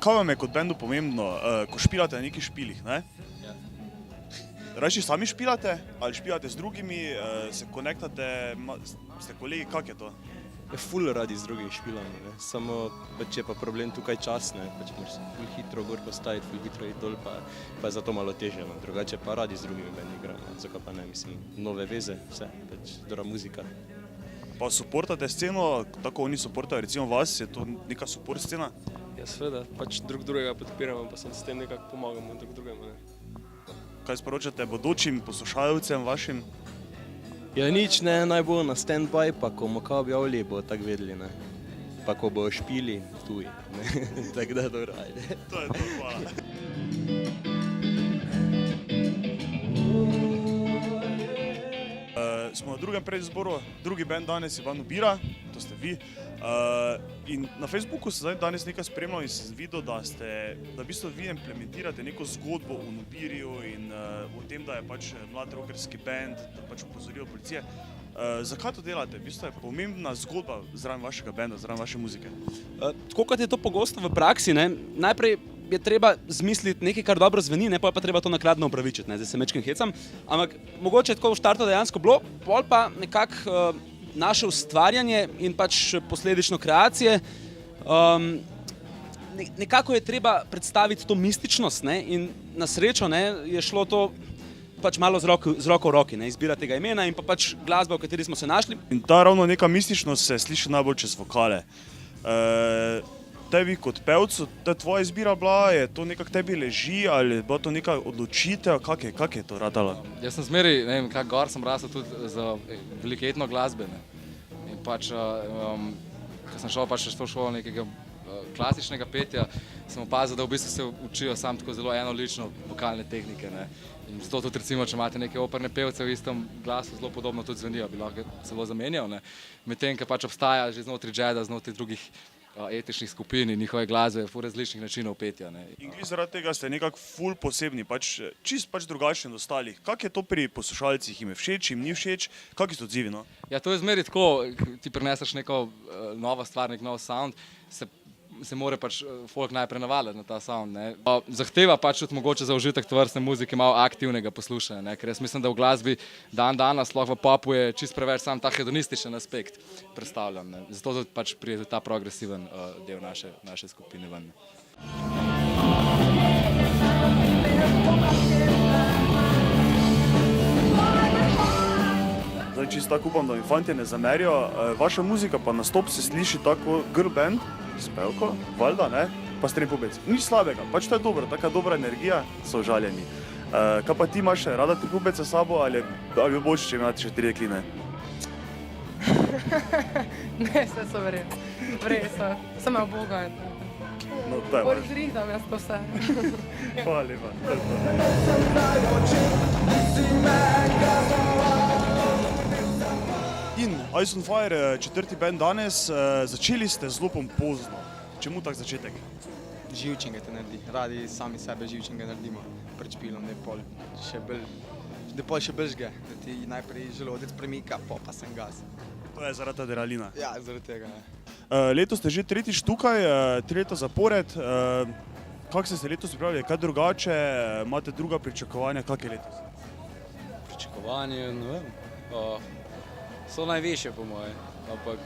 Kaj vam je kot bendu pomembno, ko špilate na nekih špilih, ne? Rajši sami špilate ali špilate z drugimi, se konektate, ste kolegi, kak je to? Ful radi z drugimi špilamo, ne? Samo pač je pa problem tukaj čas, ne? Pač moraš se ful hitro gor postaviti, ful hitro iti dol, pa je zato malo težje, no? Drugače pa radi z drugimi bendi igramo, zakaj pa ne, mislim, nove veze, vse, pač dobra muzika. Pa suportate sceno, tako oni suportajo, recimo vas, je to neka support scena? Ja, seveda, pač drug drugega podpiramo, pa se s tem nekako pomagamo drug drugemu, ne. Kaj sporočate bodočim poslušalcem vašim? Ja nič, ne, naj bo na stand-by, pa ko bomo kaj objavili, bo tako vedeli, ne. Pa ko bojo špili, tuj, ne, tako da dobro, ajde. To je to, hvala. Smo na drugem predizboru, drugi band danes je Van Ubira, to ste vi. In na Facebooku sem danes nekaj spremljal in sem videl, da v bistvu vi implementirate neko zgodbo o Ubirju in o tem, da je pač mlad rockerski band, da pač opozorijo policije. Zakaj to delate? V bistvu je pomembna zgodba zraven vašega benda, zraven vaše muzike. Tako kot je to pogosto v praksi, ne, najprej je treba zmisliti nekaj, kar dobro zveni, ne, pa je pa treba to nakladno upravičiti, ne, zdaj se mečkim hecam, ampak mogoče je tako v štartu dejansko bilo, pol pa nekako naše ustvarjanje in pač posledično kreacije, nekako je treba predstaviti to mističnost, ne, in na srečo, ne, je šlo to pač malo z roko v roki, ne, izbira tega imena in pa pač glasba, v kateri smo se našli. In ta ravno neka mističnost se sliši najbolj čez vokale. Tebi kot pevcu, to je tvoja izbira bila, je to nekako tebi leži ali je bila to neka odločitev, kak je to ratalo? Jaz sem zmeri, ne vem, kak gor sem rasel tudi za velike etno glasbe, ne. In pač, ko sem šel pač v šolo nekega klasičnega petja, sem opazil, da v bistvu se učijo samo tako zelo enolično vokalne tehnike, ne. In zato tudi recimo, če imate neke operne pevce v istem glasu, zelo podobno tudi zvenijo, bi lahko celo zamenjal, ne. Medtem, ko pač obstaja že znotraj jazza, znotraj drugih etičnih skupin in njihove glasbe, ful različnih načinov petja, ne. In glih zaradi tega ste nekako ful posebni, čist drugačni od ostalih. Kak je to pri poslušalcih, jim je všeč, jim ni všeč, kaki so odzivi, no? Ja, to je zmeri tako, ti prineseš neko novo stvar, nek nov sound, se mora pač folk najprej navaditi na ta sound, ne. Zahteva pač tudi mogoče za užitek tovrstne muzike malo aktivnega poslušanja, ne, ker jaz mislim, da v glasbi danes, sploh v popu je čist preveč sam ta hedonističen aspekt predstavljan, ne. Zato tudi pač pride ta progresiven del naše skupine ven. Zdaj čisto tako upam, da mi fantje ne zamerijo, vaša muzika pa nastop se sliši tako girl band, s pevko, valjda, ne, pa s trem pubeci. Nič slabega, pač to je dobro, taka dobra energija, so užaljeni. Kaj pa ti imaš rada tri pubece s sabo ali bi boljše, če imate še tri dekline? Ne, vse so verjetno. Res so, samo Boga. No, to je Bolj zrihdam jaz to vse. Hvala lepa. In Ice on Fire, četrti band danes, začeli ste zelo pompozno. Čemu tak začetek? Živčenga te naredi, radi sami sebe živčenga naredimo pred špilom, da je pol še bolj žge, da ti najprej želodec premika, pa sem gas. To je zaradi adrenalina. Ja, zaradi tega, ne. Letos ste že tretjič tukaj, 3 leta zapored. Kako ste se letos pripravili, kaj drugače, imate druga pričakovanja, kak je letos? Pričakovanje, ne vem, so najvišje po moje, ampak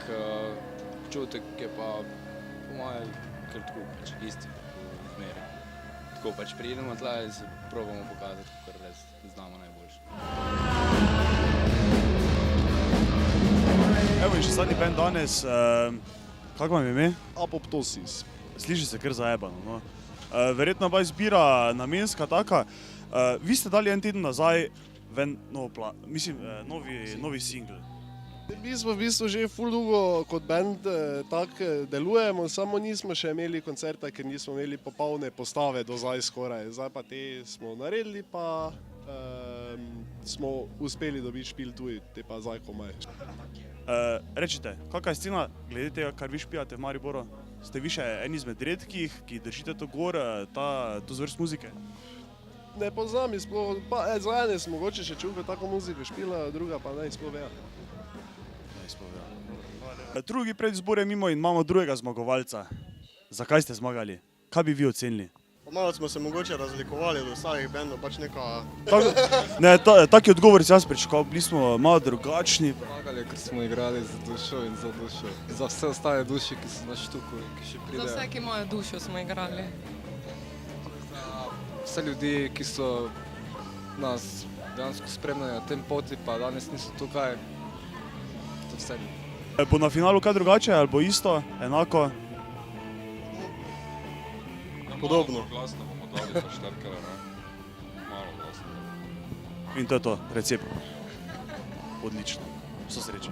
občutek je pa po moje kar tako pač isti zmeraj. Tako pač pridemo tla in se probamo pokazati, kar res znamo najboljše. Evo in še zadnji band danes, kako vam je ime? Apoptosis. Sliši se kar zajebano. No. Verjetno pa izbira namenska taka. Vi ste dali en teden nazaj ven novi singl. Mi smo v bistvu že ful dolgo kot band tako delujemo, samo nismo še imeli koncerta, ker nismo imeli popolne postave do zdaj skoraj. Zdaj pa te smo naredili, pa smo uspeli dobiti špil tuj, te pa zdaj komaj. Rečite, kakšna je scena glede tega, kar vi špijate v Mariboru? Ste vi še en izmed redkih, ki držite to gor, to zvrst muzike? Ne poznam, sploh, pa za ene smo mogoče še čuli tako muziko špila, druga pa ne sploh veja. Drugi predizbor je mimo in imamo drugega zmagovalca. Zakaj ste zmagali? Kaj bi vi ocenili? Malo smo se mogoče razlikovali od ostalih bendov, pač neka... Taki odgovor si jaz pričakoval, bili smo malo drugačni. Zmagali, ker smo igrali za dušo in za dušo. Za vse ostale duše, ki so na štuku in ki še pridejo. Za vse, ki imajo dušo, smo igrali. Vse ljudi, ki so nas dejansko spremljali na tem poti, pa danes niso tukaj. To vse ljudi. Bo na finalu kaj drugače, ali bo isto, enako? Podobno. Glasno bomo dali za štarkele, ne? Malo glasno. In to je to, recept. Odlično. Vso srečo.